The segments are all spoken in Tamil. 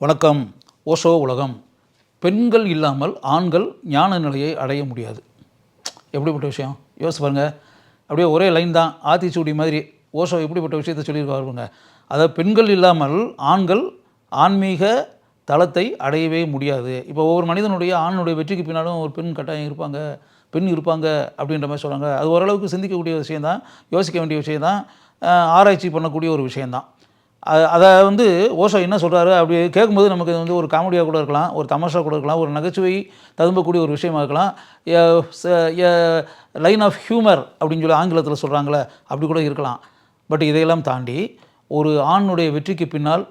வணக்கம். ஓஷோ உலகம். பெண்கள் இல்லாமல் ஆண்கள் ஞான நிலையை அடைய முடியாது. எப்படிப்பட்ட விஷயம் யோசிச்சு பாருங்க. அப்படியே ஒரே லைன் தான், ஆத்திச்சூடி மாதிரி. ஓஷோ எப்படிப்பட்ட விஷயத்தை சொல்லியிருக்காருங்க. அதாவது பெண்கள் இல்லாமல் ஆண்கள் ஆன்மீக தளத்தை அடையவே முடியாது. இப்போ ஒவ்வொரு மனிதனுடைய ஆணுடைய வெற்றிக்கு பின்னாலும் ஒரு பெண் கட்டாயம் இருப்பாங்க, பெண் இருப்பாங்க அப்படின்ற மாதிரி சொல்கிறாங்க. அது ஓரளவுக்கு சிந்திக்கக்கூடிய விஷயந்தான், யோசிக்க வேண்டிய விஷயந்தான், ஆராய்ச்சி பண்ணக்கூடிய ஒரு விஷயந்தான். அதை ஓஷோ என்ன சொல்கிறாரு அப்படி கேட்கும்போது நமக்கு ஒரு காமெடியாக கூட இருக்கலாம், ஒரு தமாஷா கூட இருக்கலாம், ஒரு நகைச்சுவை ததும்பக்கூடிய ஒரு விஷயமா இருக்கலாம். லைன் ஆஃப் ஹியூமர் அப்படின்னு சொல்லி ஆங்கிலத்தில் சொல்கிறாங்களே, அப்படி கூட இருக்கலாம். பட் இதையெல்லாம் தாண்டி ஒரு ஆணுடைய வெற்றிக்கு பின்னால்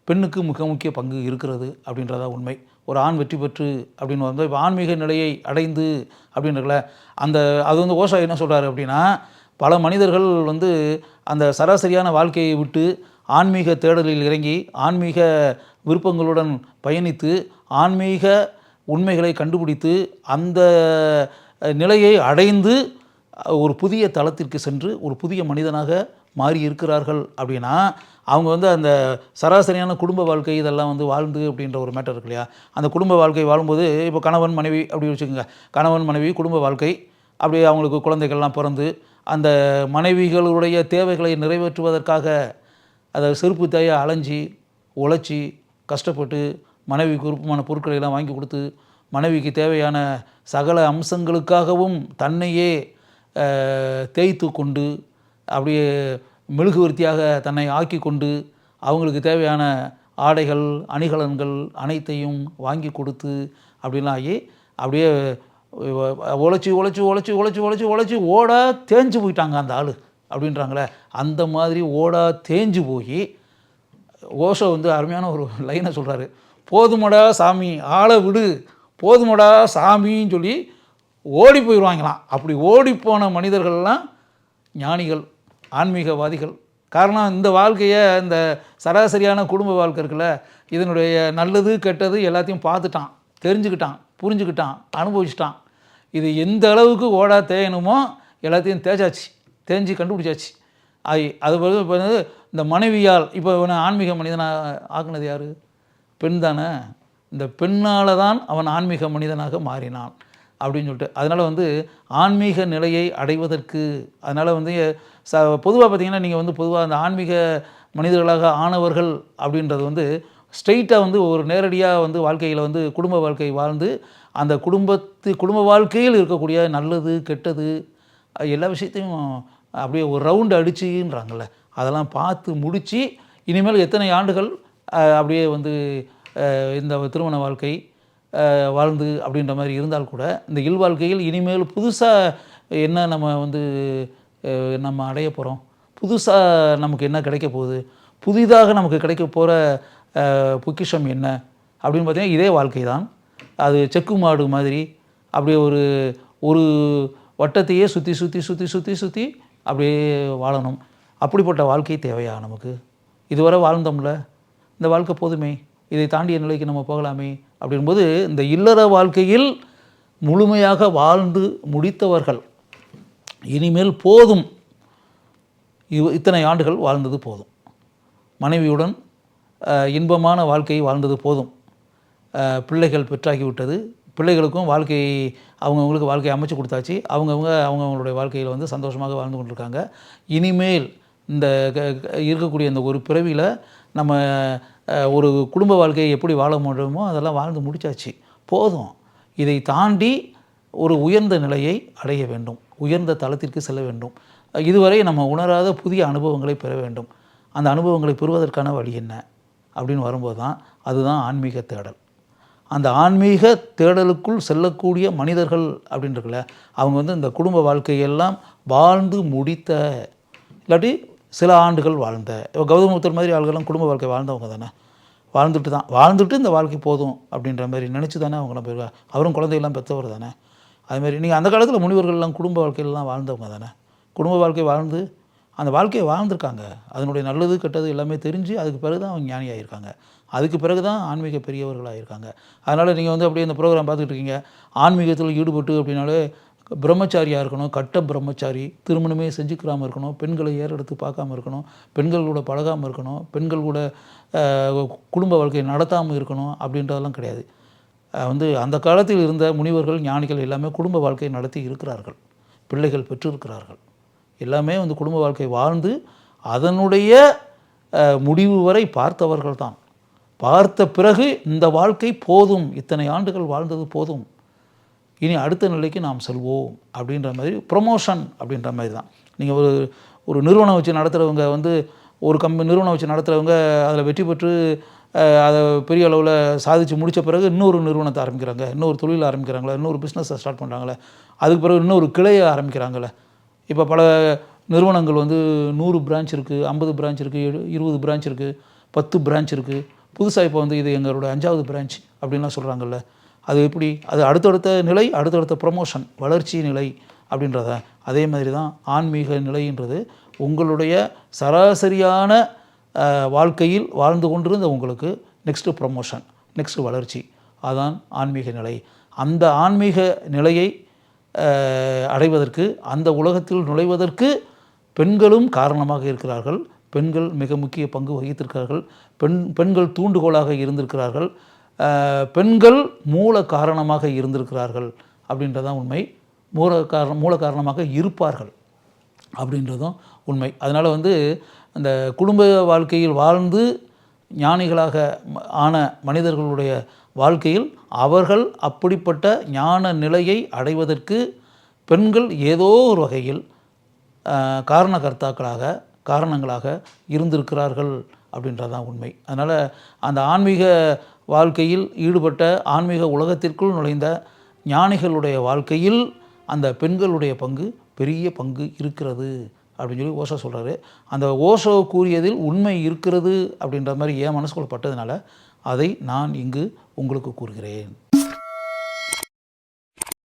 பெண்ணுக்கு மிக முக்கிய பங்கு இருக்கிறது அப்படின்றதா உண்மை. ஒரு ஆண் வெற்றி பெற்று அப்படின்னு இப்போ ஆன்மீக நிலையை அடைந்து அப்படின்றல அது ஓஷோ என்ன சொல்கிறாரு அப்படின்னா, பல மனிதர்கள் அந்த சராசரியான வாழ்க்கையை விட்டு ஆன்மீக தேடலில் இறங்கி ஆன்மீக விருப்பங்களுடன் பயணித்து ஆன்மீக உண்மைகளை கண்டுபிடித்து அந்த நிலையை அடைந்து ஒரு புதிய தளத்திற்கு சென்று ஒரு புதிய மனிதனாக மாறி இருக்கிறார்கள். அப்படின்னா அவங்க அந்த சராசரியான குடும்ப வாழ்க்கை இதெல்லாம் வாழ்ந்து அப்படின்ற ஒரு மேட்டர் இருக்கு இல்லையா. அந்த குடும்ப வாழ்க்கை வாழும்போது இப்போ கணவன் மனைவி அப்படி வச்சுக்கோங்க, கணவன் மனைவி குடும்ப வாழ்க்கை, அப்படியே அவங்களுக்கு குழந்தைகள்லாம் பிறந்து அந்த மனைவிகளுடைய தேவைகளை நிறைவேற்றுவதற்காக அதை செருப்பு தேய அலைஞ்சி உழைச்சி கஷ்டப்பட்டு மனைவிக்கு விருப்பமான பொருட்களை எல்லாம் வாங்கி கொடுத்து மனைவிக்கு தேவையான சகல அம்சங்களுக்காகவும் தன்னையே தேய்த்து கொண்டு அப்படியே மெழுகுவர்த்தியாக தன்னை ஆக்கி கொண்டு அவங்களுக்கு தேவையான ஆடைகள் அணிகலன்கள் அனைத்தையும் வாங்கி கொடுத்து அப்படிலாம் ஆகி அப்படியே உழைச்சி உழைச்சி உழைச்சி உழைச்சி உழைச்சி உழைச்சி ஓடா தேஞ்சு போயிட்டாங்க அந்த ஆள் அப்படின்றாங்களே. அந்த மாதிரி ஓடா தேஞ்சு போய் ஓஷோ அருமையான ஒரு லைனை சொல்கிறாரு. போதுமடா சாமி ஆளை விடு, போதுமடா சாமின்னு சொல்லி ஓடி போயிடுவாங்களாம். அப்படி ஓடிப்போன மனிதர்கள்லாம் ஞானிகள், ஆன்மீகவாதிகள். காரணம் இந்த வாழ்க்கையை, இந்த சராசரியான குடும்ப வாழ்க்கை இருக்குல்ல, இதனுடைய நல்லது கெட்டது எல்லாத்தையும் பார்த்துட்டான், தெரிஞ்சுக்கிட்டான், புரிஞ்சுக்கிட்டான், அனுபவிச்சிட்டான். இது எந்த அளவுக்கு ஓடா தேயணுமோ எல்லாத்தையும் தேய்ச்சாச்சு, தேஞ்சு கண்டுபிடிச்சாச்சு. அது இப்போ இந்த மனைவியால் இப்போ ஆன்மீக மனிதனாக ஆக்குனது யார்? பெண் தானே. இந்த பெண்ணால் தான் அவன் ஆன்மீக மனிதனாக மாறினான் அப்படின்னு சொல்லிட்டு. அதனால் ஆன்மீக நிலையை அடைவதற்கு அதனால் பொதுவாக பார்த்திங்கன்னா நீங்கள் பொதுவாக அந்த ஆன்மீக மனிதர்களாக ஆனவர்கள் அப்படின்றது ஸ்ட்ரெயிட்டாக ஒரு நேரடியாக வாழ்க்கையில் குடும்ப வாழ்க்கை வாழ்ந்து அந்த குடும்ப வாழ்க்கையில் இருக்கக்கூடிய நல்லது கெட்டது எல்லா விஷயத்தையும் அப்படியே ஒரு ரவுண்டு அடிச்சுன்றாங்கள்ல, அதெல்லாம் பார்த்து முடித்து இனிமேல் எத்தனை ஆண்டுகள் அப்படியே இந்த திருமண வாழ்க்கை வாழ்ந்து அப்படின்ற மாதிரி இருந்தால் கூட இந்த இல்வாழ்க்கையில் இனிமேல் புதுசாக என்ன நம்ம அடைய போகிறோம், புதுசாக நமக்கு என்ன கிடைக்க போகுது, புதிதாக நமக்கு கிடைக்க போகிற பொக்கிஷம் என்ன அப்படின்னு பார்த்தீங்கன்னா இதே வாழ்க்கை தான். அது செக்கு மாடு மாதிரி அப்படியே ஒரு வட்டத்தையே சுற்றி சுற்றி சுற்றி சுற்றி சுற்றி அப்படியே வாழணும். அப்படிப்பட்ட வாழ்க்கை தேவையா நமக்கு? இதுவரை வாழ்ந்தோம்ல, இந்த வாழ்க்கை போதுமே, இதை தாண்டிய நிலைக்கு நம்ம போகலாமே அப்படின்போது இந்த இல்லற வாழ்க்கையில் முழுமையாக வாழ்ந்து முடித்தவர்கள் இனிமேல் போதும், இத்தனை ஆண்டுகள் வாழ்ந்தது போதும், மனைவியுடன் இன்பமான வாழ்க்கையை வாழ்ந்தது போதும், பிள்ளைகள் பெற்றாகிவிட்டது, பிள்ளைகளுக்கும் அவங்கவுங்களுக்கு வாழ்க்கையை அமைச்சு கொடுத்தாச்சு, அவங்கவுங்களுடைய வாழ்க்கையில் சந்தோஷமாக வாழ்ந்து கொண்டிருக்காங்க. இனிமேல் இந்த இருக்கக்கூடிய இந்த ஒரு பிறவியில் நம்ம ஒரு குடும்ப வாழ்க்கையை எப்படி வாழ முடியுமோ அதெல்லாம் வாழ்ந்து முடித்தாச்சு, போதும். இதை தாண்டி ஒரு உயர்ந்த நிலையை அடைய வேண்டும், உயர்ந்த தளத்திற்கு செல்ல வேண்டும், இதுவரை நம்ம உணராத புதிய அனுபவங்களை பெற வேண்டும். அந்த அனுபவங்களை பெறுவதற்கான வழி என்ன அப்படின்னு வரும்போது தான் அதுதான் ஆன்மீக தேடல். அந்த ஆன்மீக தேடலுக்குள் செல்லக்கூடிய மனிதர்கள் அப்படின்றதுல அவங்க இந்த குடும்ப வாழ்க்கையெல்லாம் வாழ்ந்து முடித்த, இல்லாட்டி சில ஆண்டுகள் வாழ்ந்த, கௌதம புத்தர் மாதிரி ஆள்கள்லாம் குடும்ப வாழ்க்கை வாழ்ந்தவங்க தானே, வாழ்ந்துட்டு இந்த வாழ்க்கை போதும் அப்படின்ற மாதிரி நினச்சி தானே அவங்களாம் போயிருக்காங்க. அவரும் குழந்தையெல்லாம் பெற்றவர் தானே. அதுமாதிரி நீங்கள் அந்த காலத்தில் முனிவர்கள்லாம் குடும்ப வாழ்க்கையிலலாம் வாழ்ந்தவங்க தானே, குடும்ப வாழ்க்கை வாழ்ந்து அந்த வாழ்க்கையை வாழ்ந்திருக்காங்க, அதனுடைய நல்லது கெட்டது எல்லாமே தெரிஞ்சு அதுக்கு பிறகு தான் அவங்க ஞானியாகிருக்காங்க, அதுக்கு பிறகு தான் ஆன்மீக பெரியவர்களாக இருக்காங்க. அதனால் நீங்கள் அப்படியே இந்த ப்ரோக்ராம் பார்த்துக்கிட்டு இருக்கீங்க, ஆன்மீகத்தில் ஈடுபட்டு அப்படின்னாலே பிரம்மச்சாரியாக இருக்கணும், கட்ட பிரம்மச்சாரி, திருமணமே செஞ்சுக்கிறாமல் இருக்கணும், பெண்களை ஏறெடுத்து பார்க்காம இருக்கணும், பெண்கள் கூட பழகாமல் இருக்கணும், பெண்கள் கூட குடும்ப வாழ்க்கையை நடத்தாமல் இருக்கணும் அப்படின்றதெல்லாம் கிடையாது. அந்த காலத்தில் இருந்த முனிவர்கள், ஞானிகள் எல்லாமே குடும்ப வாழ்க்கையை நடத்தி இருக்கிறார்கள், பிள்ளைகள் பெற்றிருக்கிறார்கள். எல்லாமே குடும்ப வாழ்க்கை வாழ்ந்து அதனுடைய முடிவு வரை பார்த்தவர்கள் தான். பார்த்த பிறகு இந்த வாழ்க்கை போதும், இத்தனை ஆண்டுகள் வாழ்ந்தது போதும், இனி அடுத்த நிலைக்கு நாம் செல்வோம் அப்படின்ற மாதிரி ப்ரொமோஷன் அப்படின்ற மாதிரி தான். நீங்கள் ஒரு நிறுவனம் வச்சு நடத்துகிறவங்க ஒரு நிறுவனம் வச்சு நடத்துகிறவங்க அதில் வெற்றி பெற்று அதை பெரிய அளவில் சாதித்து முடித்த பிறகு இன்னொரு நிறுவனத்தை ஆரம்பிக்கிறாங்க, இன்னொரு தொழில் ஆரம்பிக்கிறாங்களே, இன்னொரு பிஸ்னஸை ஸ்டார்ட் பண்ணுறாங்களே, அதுக்கு பிறகு இன்னொரு கிளையை ஆரம்பிக்கிறாங்களே. இப்போ பல நிறுவனங்கள் 100 பிரான்ச் இருக்குது, 50 பிரான்ச் இருக்குது, 20 பிரான்ச் இருக்குது, 10 பிரான்ச் இருக்குது. புதுசாக இப்போ இது எங்களோட 5வது பிரான்ச் அப்படின்லாம் சொல்கிறாங்கல்ல. அது எப்படி? அது அடுத்தடுத்த நிலை, அடுத்தடுத்த ப்ரமோஷன், வளர்ச்சி நிலை அப்படின்றத. அதே மாதிரி தான் ஆன்மீக நிலைன்றது உங்களுடைய சராசரியான வாழ்க்கையில் வாழ்ந்து கொண்டிருந்த உங்களுக்கு நெக்ஸ்ட்டு ப்ரமோஷன், நெக்ஸ்ட்டு வளர்ச்சி, அதான் ஆன்மீக நிலை. அந்த ஆன்மீக நிலையை அடைவதற்கு, அந்த உலகத்தில் நுழைவதற்கு பெண்களும் காரணமாக இருக்கிறார்கள். பெண்கள் மிக முக்கிய பங்கு வகித்திருக்கிறார்கள். பெண்கள் தூண்டுகோலாக இருந்திருக்கிறார்கள். பெண்கள் மூல காரணமாக இருந்திருக்கிறார்கள் அப்படின்றதான் உண்மை. மூல காரணமாக இருப்பார்கள் அப்படின்றதும் உண்மை. அதனால் அந்த குடும்ப வாழ்க்கையில் வாழ்ந்து ஞானிகளாக ஆன மனிதர்களுடைய வாழ்க்கையில் அவர்கள் அப்படிப்பட்ட ஞான நிலையை அடைவதற்கு பெண்கள் ஏதோ ஒரு வகையில் காரணங்களாக இருந்திருக்கிறார்கள் அப்படின்றதான் உண்மை. அதனால் அந்த ஆன்மீக வாழ்க்கையில் ஈடுபட்ட, ஆன்மீக உலகத்திற்குள் நுழைந்த ஞானிகளுடைய வாழ்க்கையில் அந்த பெண்களுடைய பங்கு, பெரிய பங்கு இருக்கிறது அப்படின்னு சொல்லி ஓஷோ சொல்கிறாரு. அந்த ஓஷோ கூறியதில் உண்மை இருக்கிறது அப்படின்ற மாதிரி என் மனசுக்குள்ள பட்டதுனால அதை நான் இங்கு உங்களுக்கு கூறுகிறேன்.